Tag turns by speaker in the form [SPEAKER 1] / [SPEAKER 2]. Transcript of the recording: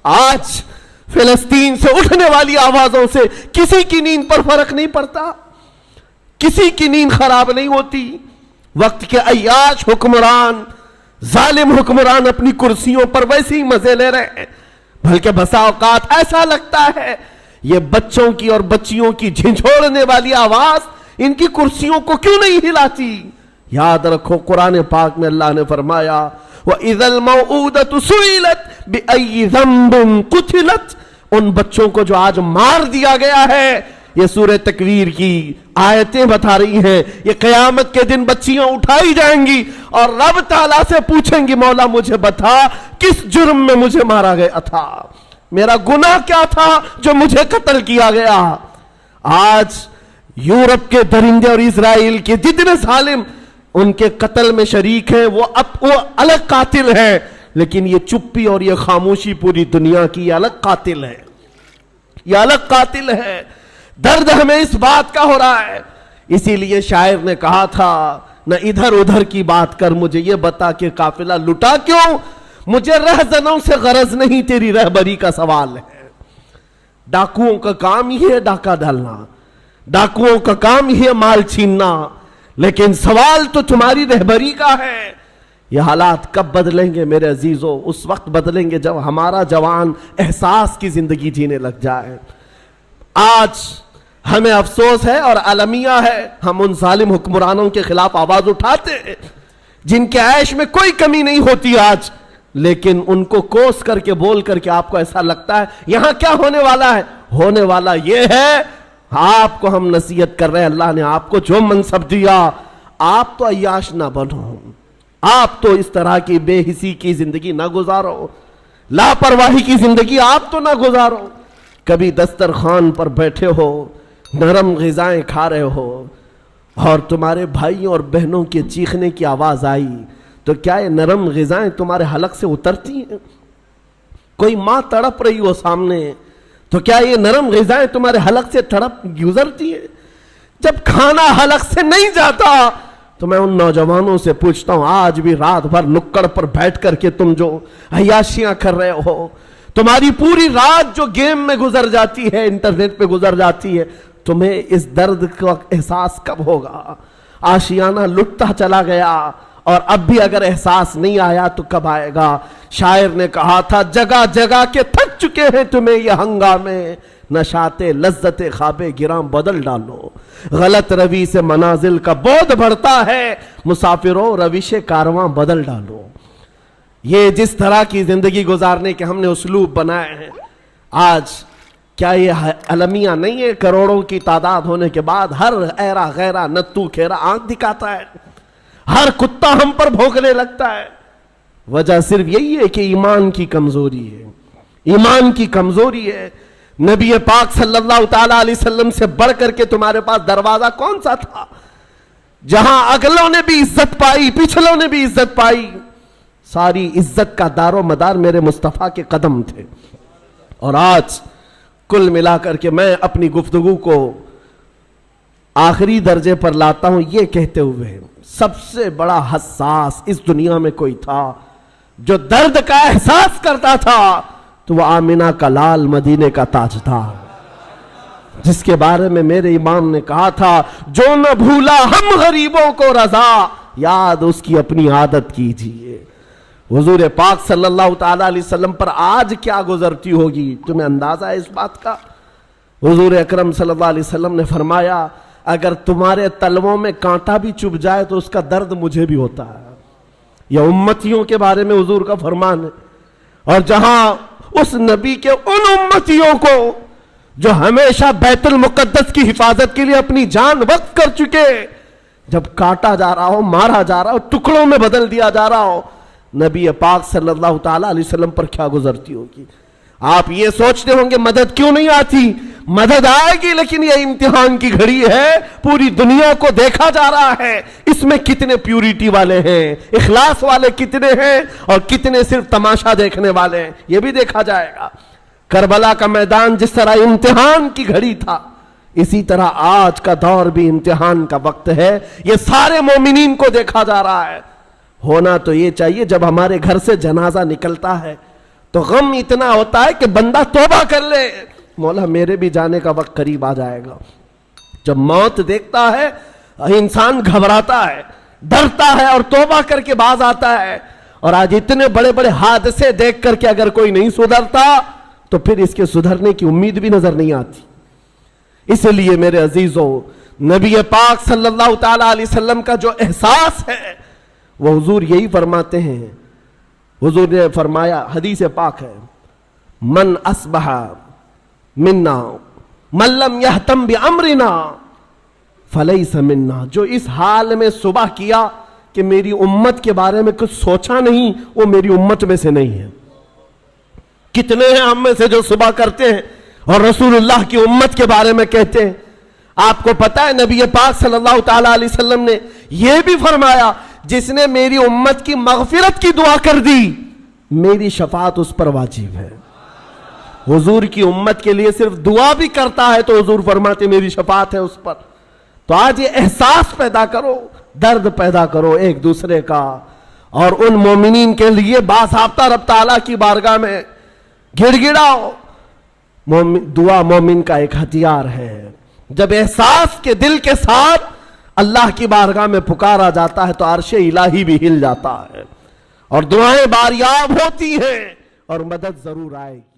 [SPEAKER 1] آج فلسطین سے اٹھنے والی آوازوں سے کسی کی نیند پر فرق نہیں پڑتا، کسی کی نیند خراب نہیں ہوتی۔ وقت کے عیاش حکمران، ظالم حکمران اپنی کرسیوں پر ویسے ہی مزے لے رہے ہیں، بلکہ بسا اوقات ایسا لگتا ہے یہ بچوں کی اور بچیوں کی جھنجھوڑنے والی آواز ان کی کرسیوں کو کیوں نہیں ہلاتی۔ یاد رکھو قرآن پاک میں اللہ نے فرمایا وَإِذَا الْمَوْءُودَةُ سُئِلَتْ بِأَيِّ ذَنبٍ قُتِلَتْ، ان بچوں کو جو آج مار دیا گیا ہے، یہ سورہ تکویر کی آیتیں بتا رہی ہیں، یہ قیامت کے دن بچیاں اٹھائی جائیں گی اور رب تعالیٰ سے پوچھیں گی مولا مجھے بتا کس جرم میں مجھے مارا گیا تھا، میرا گناہ کیا تھا جو مجھے قتل کیا گیا۔ آج یورپ کے درندے اور اسرائیل کے جتنے ظالم ان کے قتل میں شریک ہیں وہ الگ قاتل ہیں، لیکن یہ چپی اور یہ خاموشی پوری دنیا کی یہ الگ قاتل ہے، یہ الگ قاتل ہے۔ درد ہمیں اس بات کا ہو رہا ہے، اسی لیے شاعر نے کہا تھا نہ ادھر ادھر کی بات کر، مجھے یہ بتا کہ قافلہ لٹا کیوں، مجھے رہزنوں سے غرض نہیں تیری رہبری کا سوال ہے۔ ڈاکوؤں کا کام ہی ہے ڈاکہ ڈالنا، ڈاکوؤں کا کام ہی ہے مال چھیننا، لیکن سوال تو تمہاری رہبری کا ہے۔ یہ حالات کب بدلیں گے میرے عزیزو؟ اس وقت بدلیں گے جب ہمارا جوان احساس کی زندگی جینے لگ جائے۔ آج ہمیں افسوس ہے اور المیہ ہے، ہم ان ظالم حکمرانوں کے خلاف آواز اٹھاتے ہیں جن کے عیش میں کوئی کمی نہیں ہوتی آج، لیکن ان کو کوس کر کے بول کر کے آپ کو ایسا لگتا ہے یہاں کیا ہونے والا ہے؟ ہونے والا یہ ہے، آپ کو ہم نصیحت کر رہے ہیں، اللہ نے آپ کو جو منصب دیا آپ تو عیاش نہ بنو، آپ تو اس طرح کی بے حسی کی زندگی نہ گزارو، لاپرواہی کی زندگی آپ تو نہ گزارو۔ کبھی دسترخوان پر بیٹھے ہو، نرم غذائیں کھا رہے ہو اور تمہارے بھائیوں اور بہنوں کے چیخنے کی آواز آئی تو کیا یہ نرم غذائیں تمہارے حلق سے اترتی ہیں؟ کوئی ماں تڑپ رہی ہو سامنے تو کیا یہ نرم غذائیں تمہارے حلق سے تڑپ گزرتی ہیں؟ جب کھانا حلق سے نہیں جاتا تو میں ان نوجوانوں سے پوچھتا ہوں آج بھی رات بھر نکڑ پر بیٹھ کر کے تم جو عیاشیاں کر رہے ہو، تمہاری پوری رات جو گیم میں گزر جاتی ہے، انٹرنیٹ پہ گزر جاتی ہے، تمہیں اس درد کا احساس کب ہوگا؟ آشیانہ لٹتا چلا گیا اور اب بھی اگر احساس نہیں آیا تو کب آئے گا؟ شاعر نے کہا تھا جگہ جگہ کے تھک چکے ہیں تمہیں یہ ہنگامے، نشاط لذت خواب گراں بدل ڈالو، غلط روی سے منازل کا بودھ بڑھتا ہے، مسافروں روش کارواں بدل ڈالو۔ یہ جس طرح کی زندگی گزارنے کے ہم نے اسلوب بنائے ہیں، آج کیا یہ المیہ نہیں ہے؟ کروڑوں کی تعداد ہونے کے بعد ہر ایرا غیرہ نتو کھیرا آنکھ دکھاتا ہے، ہر کتا ہم پر بھونکنے لگتا ہے۔ وجہ صرف یہی ہے کہ ایمان کی کمزوری ہے، ایمان کی کمزوری ہے۔ نبی پاک صلی اللہ تعالیٰ علیہ وسلم سے بڑھ کر کے تمہارے پاس دروازہ کون سا تھا جہاں اگلوں نے بھی عزت پائی، پچھلوں نے بھی عزت پائی؟ ساری عزت کا دار و مدار میرے مصطفیٰ کے قدم تھے۔ اور آج کل ملا کر کے میں اپنی گفتگو کو آخری درجے پر لاتا ہوں یہ کہتے ہوئے سب سے بڑا حساس اس دنیا میں کوئی تھا جو درد کا احساس کرتا تھا تو وہ آمنہ کا لال مدینے کا تاجدار، جس کے بارے میں میرے امام نے کہا تھا جو نہ بھولا ہم غریبوں کو رضا، یاد اس کی اپنی عادت کیجئے۔ حضور پاک صلی اللہ تعالیٰ علیہ وسلم پر آج کیا گزرتی ہوگی، تمہیں اندازہ ہے اس بات کا؟ حضور اکرم صلی اللہ علیہ وسلم نے فرمایا اگر تمہارے تلووں میں کانٹا بھی چبھ جائے تو اس کا درد مجھے بھی ہوتا ہے۔ یہ امتیوں کے بارے میں حضور کا فرمان ہے، اور جہاں اس نبی کے ان امتیوں کو جو ہمیشہ بیت المقدس کی حفاظت کے لیے اپنی جان وقف کر چکے، جب کاٹا جا رہا ہو، مارا جا رہا ہو، ٹکڑوں میں بدل دیا جا رہا ہو، نبی پاک صلی اللہ تعالیٰ علیہ وسلم پر کیا گزرتی ہوگی؟ آپ یہ سوچتے ہوں گے مدد کیوں نہیں آتی؟ مدد آئے گی، لیکن یہ امتحان کی گھڑی ہے، پوری دنیا کو دیکھا جا رہا ہے اس میں کتنے پیوریٹی والے ہیں، اخلاص والے کتنے ہیں اور کتنے صرف تماشا دیکھنے والے ہیں، یہ بھی دیکھا جائے گا۔ کربلا کا میدان جس طرح امتحان کی گھڑی تھا، اسی طرح آج کا دور بھی امتحان کا وقت ہے، یہ سارے مومنین کو دیکھا جا رہا ہے۔ ہونا تو یہ چاہیے جب ہمارے گھر سے جنازہ نکلتا ہے تو غم اتنا ہوتا ہے کہ بندہ توبہ کر لے، مولا میرے بھی جانے کا وقت قریب آ جائے گا۔ جب موت دیکھتا ہے انسان گھبراتا ہے، ڈرتا ہے اور توبہ کر کے باز آتا ہے۔ اور آج اتنے بڑے بڑے حادثے دیکھ کر کے اگر کوئی نہیں سدھرتا تو پھر اس کے سدھرنے کی امید بھی نظر نہیں آتی۔ اس لیے میرے عزیزوں، نبی پاک صلی اللہ تعالی علیہ وسلم کا جو احساس ہے وہ حضور یہی فرماتے ہیں۔ حضور نے فرمایا، حدیث پاک ہے، من اصبح منا من لم یہتم بامرنا فلیس منا، جو اس حال میں صبح کیا کہ میری امت کے بارے میں کچھ سوچا نہیں، وہ میری امت میں سے نہیں ہے۔ کتنے ہیں ہم میں سے جو صبح کرتے ہیں اور رسول اللہ کی امت کے بارے میں کہتے ہیں؟ آپ کو پتا ہے نبی پاک صلی اللہ تعالی علیہ وسلم نے یہ بھی فرمایا، جس نے میری امت کی مغفرت کی دعا کر دی میری شفاعت اس پر واجب ہے۔ حضور کی امت کے لیے صرف دعا بھی کرتا ہے تو حضور فرماتے میری شفاعت ہے اس پر۔ تو آج یہ احساس پیدا کرو، درد پیدا کرو ایک دوسرے کا، اور ان مومنین کے لیے باضابطہ رب تعالیٰ کی بارگاہ میں گڑ گڑاؤ۔ دعا مومن کا ایک ہتھیار ہے۔ جب احساس کے دل کے ساتھ اللہ کی بارگاہ میں پکارا جاتا ہے تو عرش الہی بھی ہل جاتا ہے اور دعائیں باریاب ہوتی ہیں اور مدد ضرور آئے گی۔